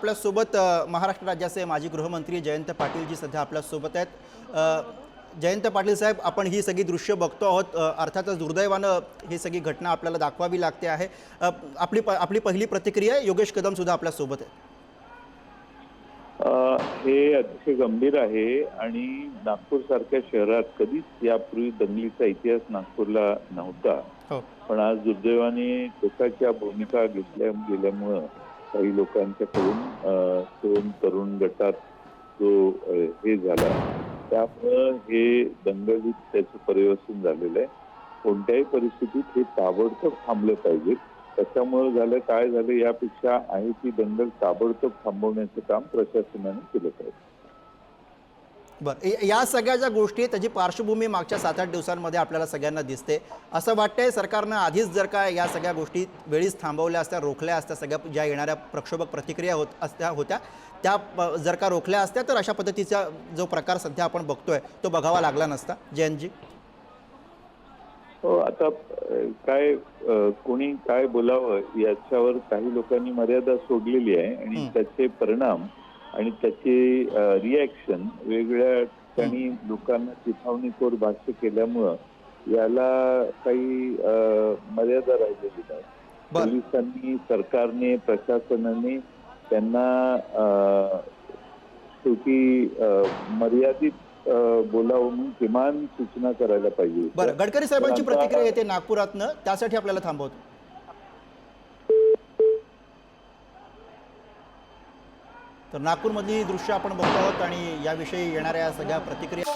आपल्यासोबत महाराष्ट्र राज्याचे माजी गृहमंत्री जयंत पाटील जी सध्या आपल्यासोबत आहेत। जयंत पाटील साहेब, आपण ही सगळी दृश्य बघतो आहोत। अर्थातच दुर्दैवानं ही सगळी घटना आपल्याला दाखवावी लागते आहे। आपली पहिली प्रतिक्रिया, योगेश कदम सुद्धा आपल्यासोबत आहे। हे अतिशय गंभीर आहे आणि नागपूर सारख्या शहरात कधीच यापूर्वी दंगलीचा इतिहास नागपूरला नव्हता। हो, पण आज दुर्दैवाने टोकाच्या भूमिका घेतल्या गेल्यामुळं काही लोकांच्याकडून तरुण गटात जो हे झाला, त्यामुळं हे दंगलीत त्याचं पर्यवसन झालेलं आहे। कोणत्याही परिस्थितीत हे ताबडतोब थांबलं पाहिजे। त्याच्यामुळे काय झालं यापेक्षा आहे ती दंगल ताबडतोब थांबवण्याचं काम प्रशासनाने केलं पाहिजे। बरं, या सगळ्या ज्या गोष्टी त्याची पार्श्वभूमी मागच्या 7-8 दिवसांमध्ये आपल्याला सगळ्यांना दिसते। असं वाटतंय सरकारनं आधीच जर का या सगळ्या गोष्टी वेळीच थांबवल्या असत्या, रोखल्या असत्या, सगळ्या ज्या येणाऱ्या प्रक्षोभक प्रतिक्रिया होत्या त्या जर का रोखल्या असत्या, तर अशा पद्धतीचा जो प्रकार सध्या आपण बघतोय तो बघावा लागला नसता। जयंतजी, हो, आता काय कोणी काय बोलावं याच्यावर काही लोकांनी मर्यादा सोडलेली आहे आणि त्याचे परिणाम आणि त्याचे रिॲक्शन वेगवेगळ्या ठिकाणी लोकांना चिथावणीखोर भाष्य केल्यामुळं याला काही मर्यादा राहिलेली नाही। पोलिसांनी, सरकारने, प्रशासनाने त्यांना शेवटी मर्यादित बोलावं म्हणून किमान सूचना करायला पाहिजे। बरं, गडकरी साहेबांची प्रतिक्रिया येते नागपुरातनं, त्यासाठी आपल्याला थांबवतो। तर नागपूरमधली दृश्य आपण बघतो आहोत आणि याविषयी येणाऱ्या सगळ्या प्रतिक्रिया